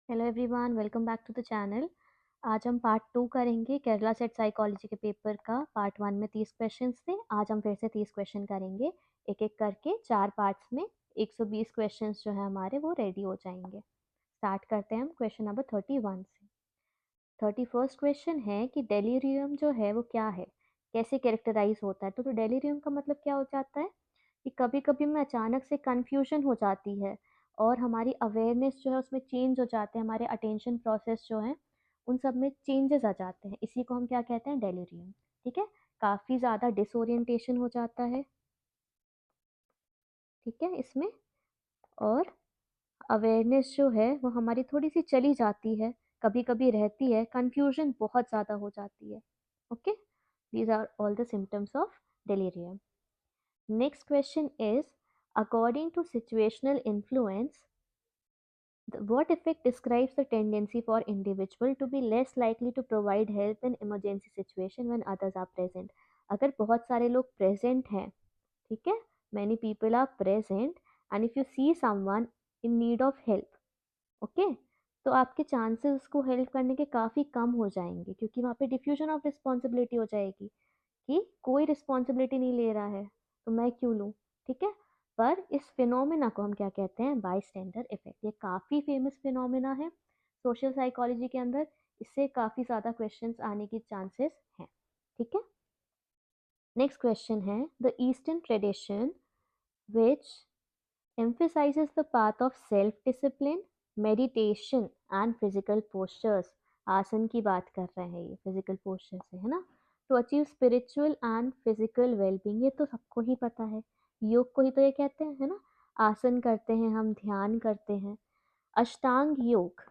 Hello everyone, welcome back to the channel. आज हम part 2 करेंगे। केरला सेट साइकोलॉजी के पेपर का पार्ट 1 में 30 क्वेश्चंस थे। आज हम फिर से 30 क्वेश्चन करेंगे, एक एक करके 4 पार्ट्स में। 120 क्वेश्चंस जो है हमारे वो रेडी हो जाएंगे। स्टार्ट करते हैं हम क्वेश्चन नंबर 31 से। 31st क्वेश्चन है कि डेलीरियम जो है वो क्या है, कैसे कैरेक्टराइज होता है। तो डेलीरियम का मतलब क्या हो जाता है कि कभी कभी में अचानक से कंफ्यूजन हो जाती है और हमारी अवेयरनेस जो है उसमें चेंज हो जाते हैं, हमारे अटेंशन प्रोसेस जो है उन सब में चेंजेस आ जाते हैं। इसी को हम क्या कहते हैं, डेलीरियम। ठीक है, काफ़ी ज़्यादा डिसोरिएंटेशन हो जाता है, ठीक है इसमें। और अवेयरनेस जो है वो हमारी थोड़ी सी चली जाती है, कभी कभी रहती है, कंफ्यूजन बहुत ज़्यादा हो जाती है। Okay, these are all the symptoms of delirium. Next question is, according to situational influence, what effect describes the tendency for individual to be less likely to provide help in emergency situation when others are present? अगर बहुत सारे लोग present हैं, ठीक है, many people are present, and if you see someone in need of help, okay, तो आपके chances उसको हेल्प करने के काफ़ी कम हो जाएंगे, क्योंकि वहाँ पे डिफ्यूजन ऑफ रिस्पॉन्सिबिलिटी हो जाएगी कि कोई रिस्पॉन्सिबिलिटी नहीं ले रहा है तो मैं क्यों लूँ। ठीक है, पर इस फिनोमेना को हम क्या कहते हैं, बाईस्टैंडर इफेक्ट। ये काफ़ी फेमस फिनोमेना है सोशल साइकोलॉजी के अंदर। इससे काफ़ी ज़्यादा क्वेश्चंस आने की चांसेस हैं। ठीक है, नेक्स्ट क्वेश्चन है, the eastern tradition which emphasizes the path of self discipline, meditation and physical postures। आसन की बात कर रहे हैं, ये फिजिकल पोस्चर से है ना। To achieve spiritual and physical wellbeing, ये तो सबको ही पता है, योग को ही तो ये कहते हैं, है ना। आसन करते हैं हम, ध्यान करते हैं। अष्टांग योग,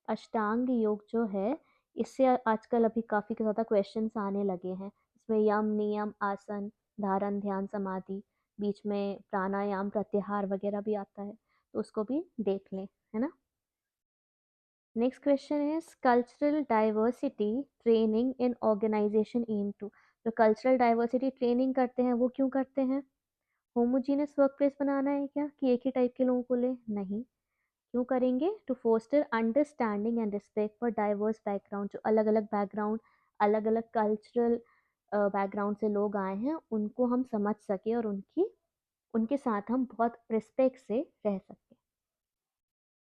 अष्टांग योग जो है, इससे आजकल अभी काफ़ी ज़्यादा क्वेश्चंस आने लगे हैं। इसमें यम नियम आसन, धारण ध्यान समाधि, बीच में प्राणायाम प्रत्याहार वगैरह भी आता है, तो उसको भी देख लें, है ना। Next question is, cultural diversity training in organisation aim to. जो कल्चरल डाइवर्सिटी ट्रेनिंग करते हैं वो क्यों करते हैं? होमोजीनियस वर्क प्लेस बनाना है क्या, कि एक ही टाइप के लोगों को ले? नहीं। क्यों करेंगे? To foster understanding and respect for diverse background. जो अलग अलग बैकग्राउंड, अलग अलग कल्चरल बैकग्राउंड से लोग आए हैं उनको हम समझ सके और उनके साथ हम बहुत रिस्पेक्ट से रह सके।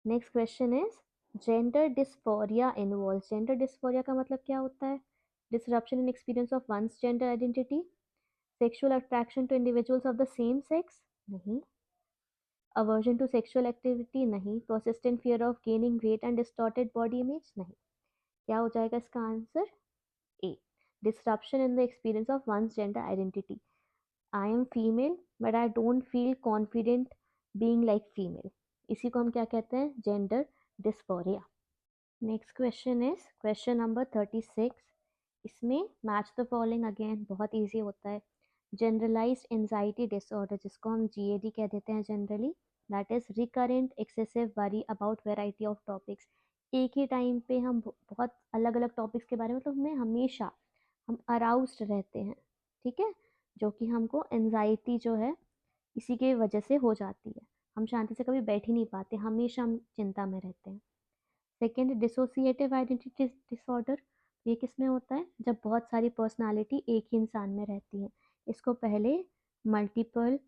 Next question is, gender dysphoria involve. Gender dysphoria का मतलब क्या होता है? Disruption in experience of one's gender identity, sexual attraction to individuals of the same sex, नहीं। अवर्जन टू सेक्सुअल एक्टिविटी, नहीं। persistent fear of gaining weight and distorted body image, नहीं। क्या हो जाएगा इसका answer? A, disruption in the experience of one's gender identity। I am female but I don't feel confident being like female, इसी को हम क्या कहते हैं, gender dysphoria. Next question is question number 36। इसमें मैच द फॉलोइंग अगेन, बहुत easy होता है। जनरलाइज्ड एंजाइटी डिसऑर्डर, जिसको हम जीएडी कह देते हैं generally, that is recurrent excessive worry about variety of topics. एक ही टाइम पे हम बहुत अलग अलग टॉपिक्स के बारे में, मतलब हमें हमेशा हम अराउज्ड रहते हैं, ठीक है, जो कि हमको एंजाइटी जो है इसी के वजह से हो जाती है। हम शांति से कभी बैठ ही नहीं पाते, हमेशा हम चिंता में रहते हैं। Second, dissociative identity disorder. ये किस में होता है? जब बहुत सारी पर्सनालिटी एक ही इंसान में रहती है। इसको पहले मल्टीपल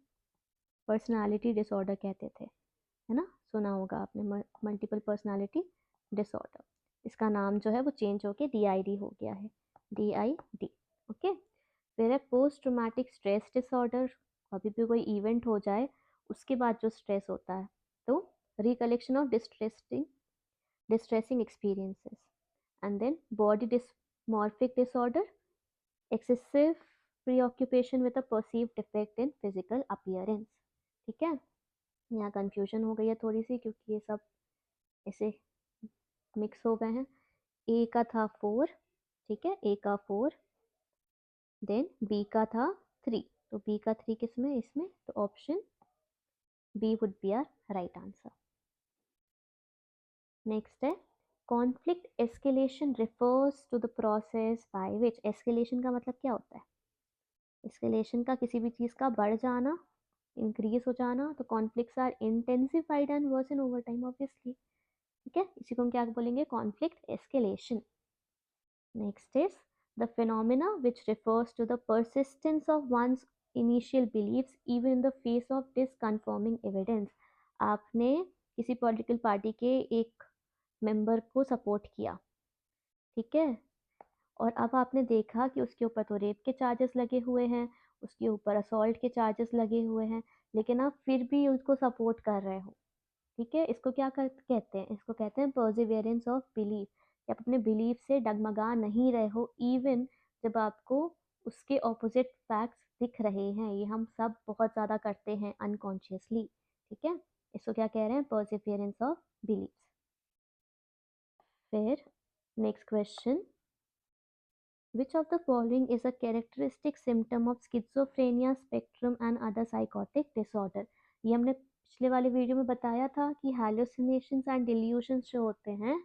पर्सनालिटी डिसऑर्डर कहते थे, है ना, सुना होगा आपने, मल्टीपल पर्सनालिटी डिसऑर्डर। इसका नाम जो है वो चेंज होके डीआईडी हो गया है, डीआईडी। ओके, फिर है पोस्ट ट्रोमैटिक स्ट्रेस डिसऑर्डर। कभी भी कोई इवेंट हो जाए उसके बाद जो स्ट्रेस होता है, तो recollection of distressing experiences. And then body dysmorphic disorder, excessive preoccupation with a perceived defect in physical appearance। ठीक है, यहाँ कंफ्यूजन हो गई है थोड़ी सी, क्योंकि ये सब ऐसे मिक्स हो गए हैं। ए का था 4, ठीक है, ए का 4, देन बी का था 3, तो बी का 3 किस में, इसमें, तो option B would be our right answer. Next है, conflict escalation refers to the process by which. Escalation का मतलब क्या होता है? एस्केलेशन का किसी भी चीज़ का बढ़ जाना, इंक्रीज हो जाना। तो conflicts are intensified and worsen over time, obviously, ठीक है, इसी को हम क्या बोलेंगे, conflict escalation. Next is the phenomena which refers to the persistence of one's initial beliefs even in the face of disconfirming evidence। आपने किसी पॉलिटिकल पार्टी के एक मेंबर को सपोर्ट किया, ठीक है, और अब आपने देखा कि उसके ऊपर तो रेप के चार्जेस लगे हुए हैं, उसके ऊपर असॉल्ट के चार्जेस लगे हुए हैं, लेकिन आप फिर भी उसको सपोर्ट कर रहे हो, ठीक है, इसको क्या कहते हैं, इसको कहते हैं पर्सिवियरेंस ऑफ बिलीफ, कि आप अपने बिलीफ से डगमगा नहीं रहे हो इवन जब आपको उसके ऑपोजिट फैक्ट्स दिख रहे हैं। ये हम सब बहुत ज़्यादा करते हैं अनकॉन्शियसली, ठीक है, इसको क्या कह रहे हैं, पर्सिवियरेंस ऑफ बिलीफ। फिर next question, which of the following is a characteristic symptom of schizophrenia spectrum and other psychotic disorder। ये हमने पिछले वाले वीडियो में बताया था कि hallucinations and delusions जो होते हैं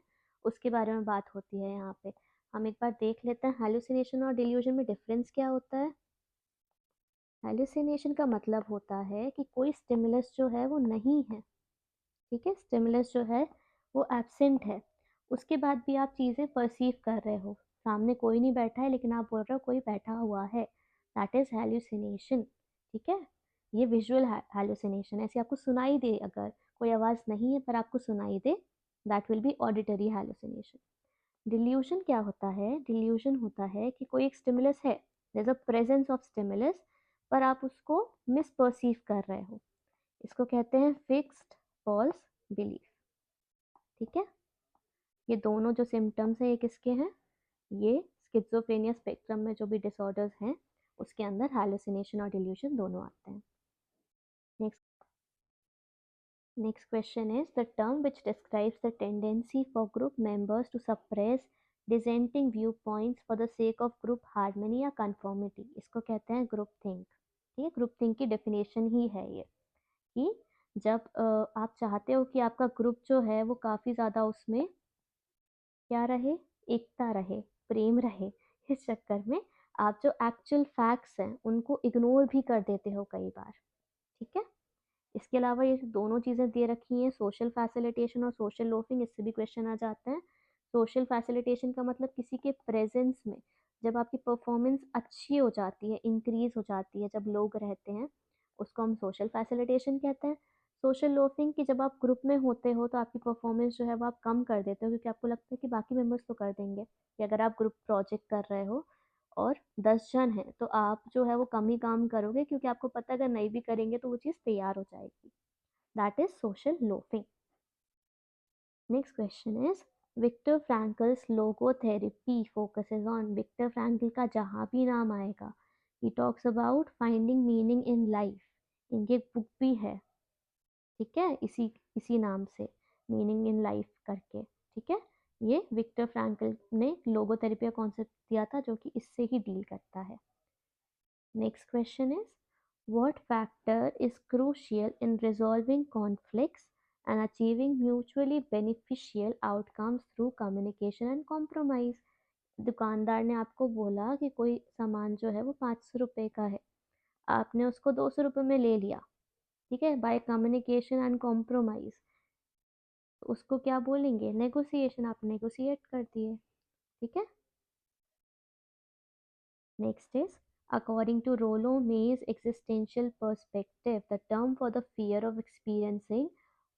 उसके बारे में बात होती है यहाँ पे। हम एक बार देख लेते हैं hallucination और delusion में डिफरेंस क्या होता है। hallucination का मतलब होता है कि कोई स्टिमुलस जो है वो नहीं है, ठीक है, स्टिमुलस जो है वो एब्सेंट है, उसके बाद भी आप चीज़ें परसीव कर रहे हो, सामने कोई नहीं बैठा है लेकिन आप बोल रहे हो कोई बैठा हुआ है, दैट इज़ हेल्यूसिनेशन, ठीक है। ये विजुअल हेल्यूसिनेशन है, ऐसे आपको सुनाई दे, अगर कोई आवाज़ नहीं है पर आपको सुनाई दे, that will be auditory hallucination. Delusion क्या होता है, डिल्यूशन होता है कि कोई एक स्टिमुलस है, there is a presence of stimulus, पर आप उसको मिसपर्सीव कर रहे हो, इसको कहते हैं फिक्स्ड फॉल्स बिलीफ, ठीक है। ये दोनों जो सिम्टम्स हैं ये किसके हैं, ये स्किज़ोफ्रेनिया स्पेक्ट्रम में जो भी डिसऑर्डर्स हैं उसके अंदर हैलुसिनेशन और डिल्यूशन दोनों आते हैं। Next question is the term which describes the tendency for group members to suppress dissenting view points for the sake of group harmony या कन्फर्मिटी, इसको कहते हैं ग्रुप थिंक। ठीक है, ग्रुप थिंक की डेफिनेशन ही है ये कि जब आप चाहते हो कि आपका ग्रुप जो है वो काफ़ी ज़्यादा उसमें क्या रहे, एकता रहे, प्रेम रहे, इस चक्कर में आप जो एक्चुअल फैक्ट्स हैं उनको इग्नोर भी कर देते हो कई बार, ठीक है। इसके अलावा ये दोनों चीज़ें दे रखी हैं, सोशल फैसिलिटेशन और सोशल लोफिंग, इससे भी क्वेश्चन आ जाते हैं। सोशल फैसिलिटेशन का मतलब किसी के प्रेजेंस में जब आपकी परफॉर्मेंस अच्छी हो जाती है, इंक्रीज हो जाती है, जब लोग रहते हैं, उसको हम सोशल फैसिलिटेशन कहते हैं। सोशल लोफिंग कि जब आप ग्रुप में होते हो तो आपकी परफॉर्मेंस जो है वो आप कम कर देते हो क्योंकि आपको लगता है कि बाकी मेंबर्स तो कर देंगे, कि अगर आप ग्रुप प्रोजेक्ट कर रहे हो और 10 जन हैं तो आप जो है वो कम ही काम करोगे क्योंकि आपको पता है अगर नहीं भी करेंगे तो वो चीज़ तैयार हो जाएगी, that is social loafing. Next question is Victor Frankl's logotherapy focuses on, Victor Frankl का जहाँ भी नाम आएगा he talks about finding meaning in life, इनकी एक बुक भी है, ठीक है, इसी इसी नाम से, मीनिंग इन लाइफ करके, ठीक है। ये विक्टर फ्रैंकल ने लोगोथेरेपी का कॉन्सेप्ट दिया था जो कि इससे ही डील करता है। Next question is, what factor is crucial in resolving conflicts and achieving mutually beneficial outcomes through communication and compromise? दुकानदार ने आपको बोला कि कोई सामान जो है वो 500 रुपये का है, आपने उसको 200 रुपये में ले लिया, ठीक है, बाय कम्युनिकेशन एंड कॉम्प्रोमाइज, तो उसको क्या बोलेंगे, नेगोशिएशन, आप नेगोशिएट कर दिए, ठीक है। Next is according to Rollo May's existential perspective, the term for the fear of experiencing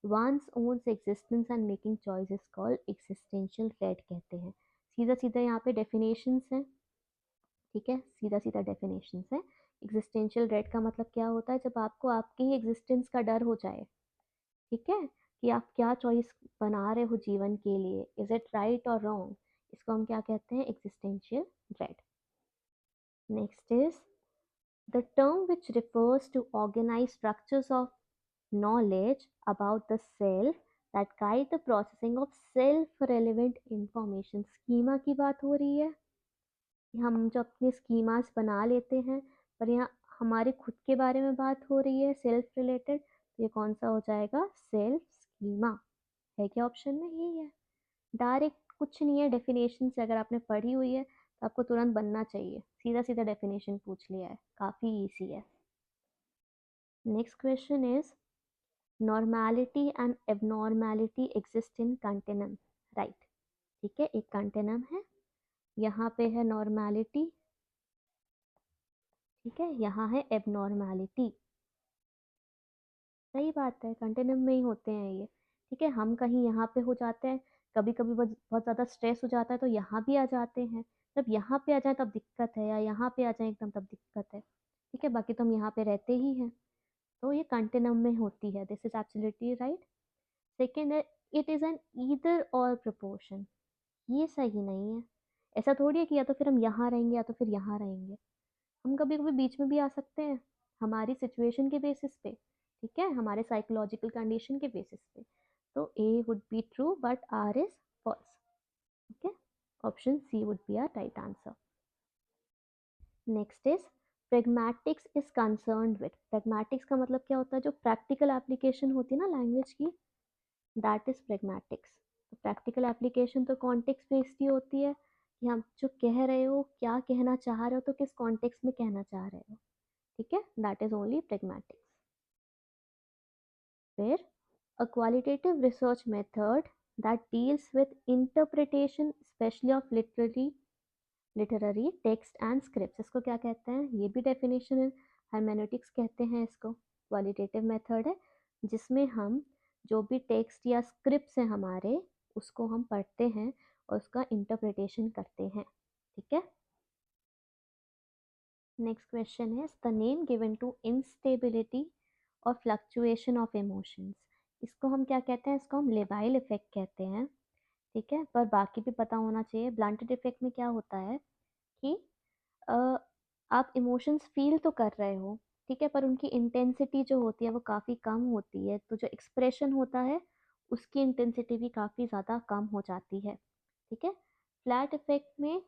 one's own existence and making choices called existential dread कहते हैं। सीधा सीधा यहाँ पे डेफिनेशंस हैं, ठीक है, सीधा सीधा डेफिनेशंस हैं। एग्जिस्टेंशियल ड्रेड का मतलब क्या होता है, जब आपको आपके ही एग्जिस्टेंस का डर हो जाए, ठीक है, कि आप क्या चॉइस बना रहे हो जीवन के लिए, इज इट राइट और रॉन्ग, इसको हम क्या कहते हैं, existential dread. Next is the term which refers to organized structures of knowledge about the self that guide the processing of self-relevant information। Schema की बात हो रही है कि हम जो अपने स्कीमास बना लेते हैं, पर यहाँ हमारे खुद के बारे में बात हो रही है सेल्फ रिलेटेड, तो ये कौन सा हो जाएगा, सेल्फ स्कीमा है क्या, ऑप्शन में यही है। डायरेक्ट कुछ नहीं है, डेफिनेशन से अगर आपने पढ़ी हुई है तो आपको तुरंत बनना चाहिए, सीधा सीधा डेफिनेशन पूछ लिया है, काफ़ी इजी है। Next question is normality and abnormality exist in continuum, right. ठीक है, एक कंटिन्यूम है, यहाँ पे है नॉर्मैलिटी, ठीक है, यहाँ है एबनॉर्मैलिटी। सही बात है, कंटिन्यूम में ही होते हैं ये। ठीक है, हम कहीं यहाँ पे हो जाते हैं, कभी कभी बहुत बहुत ज़्यादा स्ट्रेस हो जाता है तो यहाँ भी आ जाते हैं। जब यहाँ पे आ जाए तब दिक्कत है, या यहाँ पे आ जाए एकदम तब दिक्कत है। ठीक है, बाकी तो हम यहाँ पे रहते ही हैं। तो ये कंटिन्यूम में होती है, this is absolutely right. Second है, इट इज़ एन ईदर और प्रोपोर्शन। ये सही नहीं है। ऐसा थोड़ी है कि या तो फिर हम यहाँ रहेंगे या तो फिर यहाँ रहेंगे। हम कभी कभी बीच में भी आ सकते हैं, हमारी सिचुएशन के बेसिस पे। ठीक है, हमारे साइकोलॉजिकल कंडीशन के बेसिस पे। तो A would be true but R is false. Okay, option C would be our right answer. Next is pragmatics is concerned with. pragmatics का मतलब क्या होता है? जो प्रैक्टिकल एप्लीकेशन होती है ना लैंग्वेज की, दैट इज pragmatics। तो प्रैक्टिकल एप्लीकेशन तो कॉन्टेक्स्ट बेस्ड ही होती है, कि हम जो कह रहे हो, क्या कहना चाह रहे हो, तो किस कॉन्टेक्स्ट में कहना चाह रहे हो। ठीक है, दैट इज ओनली pragmatics। फिर a qualitative research method that deals with interpretation especially of literary text and scripts, इसको क्या कहते हैं? ये भी डेफिनेशन है, hermeneutics कहते हैं इसको। क्वालिटेटिव मेथड है जिसमें हम जो भी टेक्स्ट या स्क्रिप्ट्स हैं हमारे, उसको हम पढ़ते हैं और उसका इंटरप्रिटेशन करते हैं। ठीक है, नेक्स्ट क्वेश्चन है the name given to instability और फ्लक्चुएशन ऑफ इमोशंस। इसको हम क्या कहते हैं? इसको हम लेबाइल इफेक्ट कहते हैं। ठीक है, पर बाकी भी पता होना चाहिए। ब्लंटेड इफेक्ट में क्या होता है कि अ, आप इमोशंस फील तो कर रहे हो, ठीक है, पर उनकी इंटेंसिटी जो होती है वो काफ़ी कम होती है। तो जो एक्सप्रेशन होता है उसकी इंटेंसिटी भी काफ़ी ज़्यादा कम हो जाती है। ठीक है, फ्लैट इफेक्ट में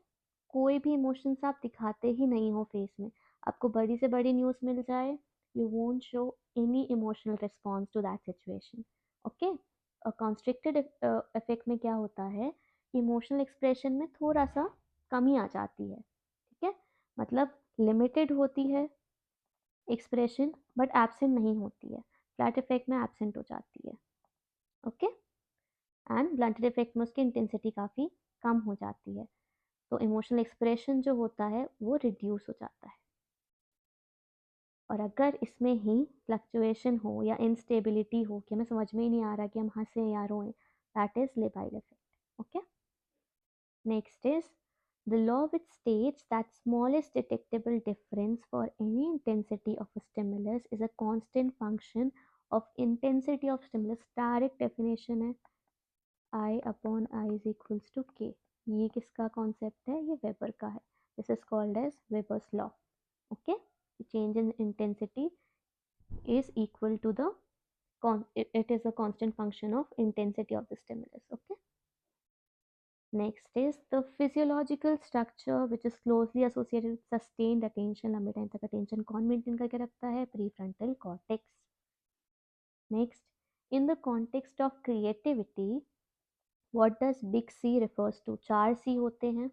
कोई भी इमोशंस आप दिखाते ही नहीं हो फेस में। आपको बड़ी से बड़ी न्यूज़ मिल जाए, you won't show any emotional response to that situation. Okay, और कॉन्स्ट्रिक्टेड इफेक्ट में क्या होता है? इमोशनल एक्सप्रेशन में थोड़ा सा कमी आ जाती है। ठीक है, मतलब लिमिटेड होती है एक्सप्रेशन, बट एब्सेंट नहीं होती है। फ्लैट इफेक्ट में एब्सेंट हो जाती है। ओके, एंड ब्लंटेड इफेक्ट में उसकी इंटेंसिटी काफ़ी कम हो जाती है। तो इमोशनल एक्सप्रेशन जो होता है वो रिड्यूस हो जाता है। और अगर इसमें ही फ्लक्चुएशन हो या इंस्टेबिलिटी हो कि हमें समझ में ही नहीं आ रहा कि हम हंसे या रोएं, that is labile effect. Okay, next is the law which states that smallest detectable difference for any intensity of a stimulus is a constant function of intensity of stimulus। Direct definition है, I upon I is equals to K। ये किसका concept है? ये Weber का है। This is called as Weber's law. Okay, change in intensity is equal to the it is a constant function of intensity of the stimulus। Okay, next is the physiological structure which is closely associated with sustained attention। लंबे time तक attention कौन maintain करके रखता है? prefrontal cortex। next, in the context of creativity, what does big C refers to? 4 C होते हैं।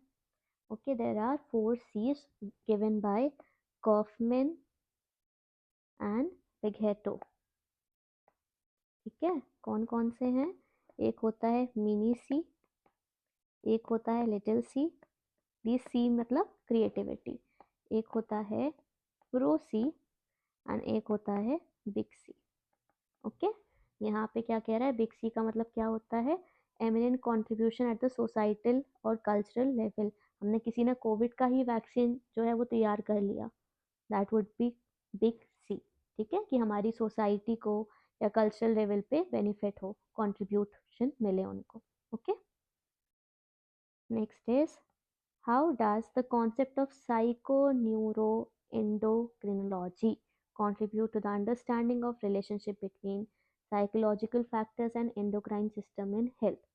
okay, there are 4 C's given by Kaufman and Pighetto। ठीक है, कौन कौन से हैं? एक होता है मिनी सी, एक होता है लिटिल सी, दी सी मतलब क्रिएटिविटी, एक होता है प्रो सी, एंड एक होता है बिग सी। ओके, यहाँ पे क्या कह रहा है? बिग सी का मतलब क्या होता है? Eminent contribution at the societal और कल्चरल लेवल। हमने किसी ने कोविड का ही वैक्सीन जो है वो तैयार कर लिया, दैट वुड बी बिग सी। ठीक है, कि हमारी सोसाइटी को या कल्चरल लेवल पे बेनिफिट हो, कंट्रीब्यूशन मिले उनको। Okay, next is how does the concept of psychoneuroendocrinology contribute to the understanding of relationship between psychological factors and endocrine system in health।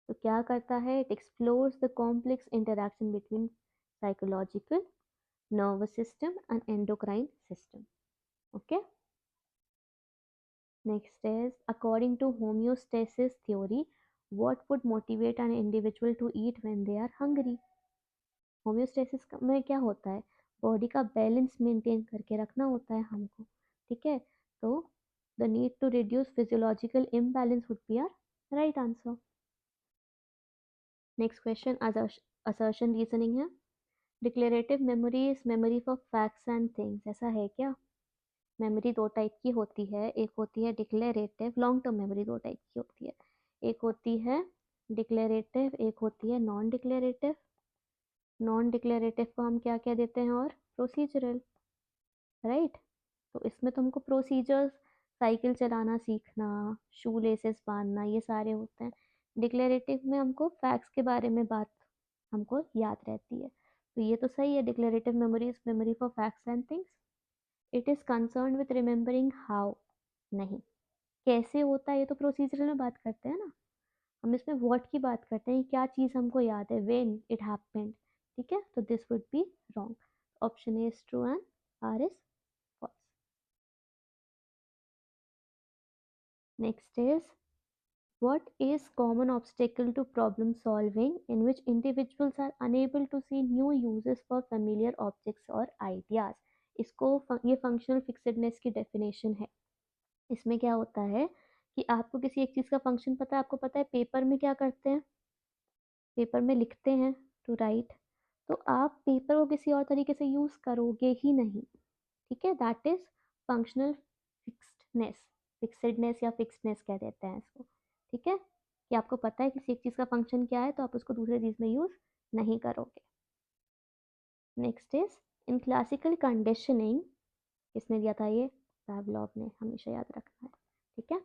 तो क्या करता है? It explores the complex interaction between psychological, nervous system and endocrine system। okay, next is according to homeostasis theory, what would motivate an individual to eat when they are hungry? Homeostasis में क्या होता है? Body का balance maintain करके रखना होता है हमको। ठीक है, तो The need to reduce physiological imbalance would be our right answer. Next question, assertion reasoning है. Declarative memory is memory for facts and things. ऐसा है क्या? मेमोरी दो टाइप की होती है. एक होती है डिक्लेरेटिव. लॉन्ग टर्म मेमोरी दो टाइप की होती है. एक होती है डिक्लेरेटिव, एक होती है नॉन डिक्लेरेटिव. नॉन डिक्लेरेटिव को हम क्या कह देते हैं? और प्रोसीजरल, राइट. तो इसमें तो हमको प्रोसीजर्स, साइकिल चलाना सीखना, शू लेसेस बांधना, ये सारे होते हैं. डिक्लेरेटिव में हमको फैक्ट्स के बारे में बात हमको याद रहती है. तो ये तो सही है. Declarative memory is memory for facts and things. It is concern with remembering how. नहीं, कैसे होता है ये तो प्रोसीजरल में बात करते हैं ना. हम इसमें व्हाट की बात करते हैं, क्या चीज़ हमको याद है, व्हेन इट हैपेंड. ठीक है, तो this would be wrong. Option A is true and R is false. Next is, what is common obstacle to problem solving in which individuals are unable to see new uses for familiar objects or ideas. इसको ये functional फिक्सेडनेस की definition है. इसमें क्या होता है कि आपको किसी एक चीज़ का फंक्शन पता है. आपको पता है पेपर में क्या करते हैं, पेपर में लिखते हैं टू राइट. तो आप पेपर को किसी और तरीके से यूज़ करोगे ही नहीं. ठीक है, दैट इज फंक्शनल फिक्स्डनेस. फिक्सेडनेस या फिक्सनेस कह देते हैं इसको. ठीक है, कि आपको पता है किसी एक चीज़ का फंक्शन क्या है तो आप उसको दूसरे चीज़ में यूज़ नहीं करोगे. Next is, in classical conditioning, किसने दिया था ये? पैवलॉव ने. हमेशा याद रखना है. ठीक है.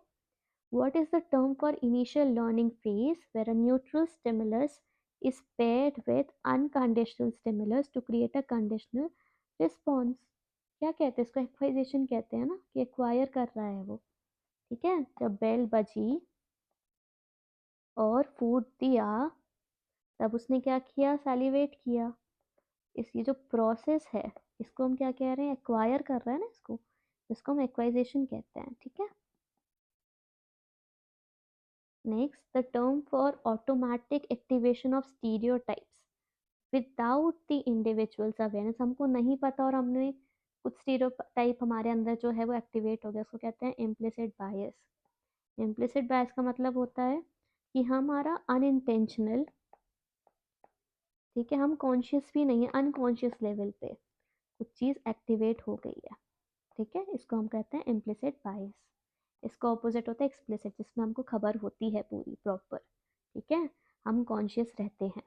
What is the term for initial learning phase where a neutral stimulus is paired with unconditional stimulus to create a conditional response? क्या कहते हैं इसको? एक्वाइजेशन कहते हैं ना, कि एक्वायर कर रहा है वो. ठीक है, जब बेल बजी और फूड दिया तब उसने क्या किया? सैलिवेट किया. इस ये जो प्रोसेस है इसको हम क्या कह रहे हैं? एक्वायर कर रहा है ना इसको. इसको हम एक्वाइजेशन कहते हैं. ठीक है. Next, the term for automatic activation of stereotypes without the individual's awareness. हमको नहीं पता और हमने कुछ स्टीरियोटाइप हमारे अंदर जो है वो एक्टिवेट हो गया, उसको कहते हैं इम्प्लिसिट बायस. इम्प्लिसिट बायस का मतलब होता है कि हमारा अनइंटेंशनल, ठीक है, हम कॉन्शियस भी नहीं है, अनकॉन्शियस लेवल पे कुछ चीज़ एक्टिवेट हो गई है. ठीक है, इसको हम कहते हैं इम्प्लिसिट बायस. इसका ऑपोजिट होता है एक्सप्लिसिट, जिसमें हमको खबर होती है पूरी प्रॉपर. ठीक है, हम कॉन्शियस रहते हैं.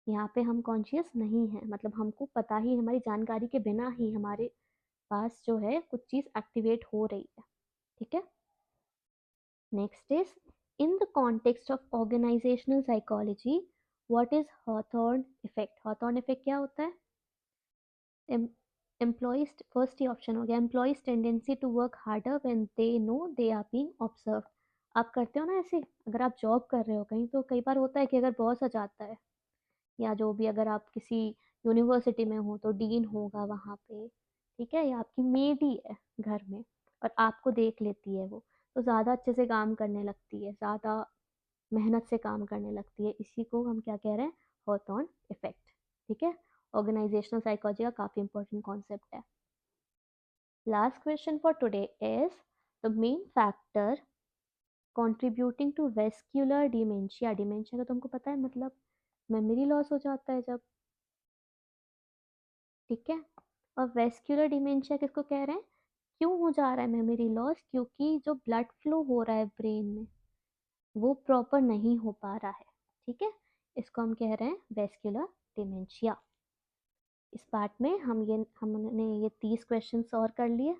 यहाँ पे हम कॉन्शियस नहीं है, मतलब हमको पता ही, हमारी जानकारी के बिना ही हमारे पास जो है कुछ चीज़ एक्टिवेट हो रही है. ठीक है. Next is, in the context of organisational psychology what is Hawthorne effect? Hawthorne effect क्या होता है? एम्प्लॉइज, फर्स्ट ही ऑप्शन हो गया, employees tendency to work harder when they know they are being observed. आप करते हो ना ऐसे, अगर आप जॉब कर रहे हो कहीं तो कई बार होता है कि अगर बॉस आ जाता है या जो भी, अगर आप किसी यूनिवर्सिटी में हो तो डीन होगा वहाँ पे. ठीक है, या आपकी मेड ही है घर में और आपको देख लेती है वो, तो ज़्यादा अच्छे से काम करने लगती है, ज़्यादा मेहनत से काम करने लगती है. इसी को हम क्या कह रहे हैं? Hawthorne effect. ठीक है, ऑर्गेनाइजेशनल साइकोलॉजी का काफ़ी इंपॉर्टेंट कॉन्सेप्ट है. Last question for today is, the main factor contributing to vascular dementia. Dementia का तुमको पता है मतलब मेमोरी लॉस हो जाता है जब. ठीक है, और वेस्क्यूलर डिमेंशिया किसको कह रहे हैं? क्यों हो जा रहा है मेमोरी लॉस? क्योंकि जो ब्लड फ्लो हो रहा है ब्रेन में वो प्रॉपर नहीं हो पा रहा है. ठीक है, इसको हम कह रहे हैं वेस्क्यूलर डिमेंशिया. इस पार्ट में हमने ये 30 क्वेश्चन और कर लिए.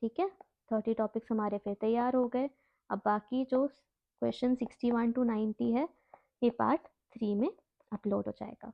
ठीक है, 30 टॉपिक्स हमारे फिर तैयार हो गए. अब बाकी जो क्वेश्चन 61 to 90 है ये पार्ट 3 में अपलोड हो जाएगा.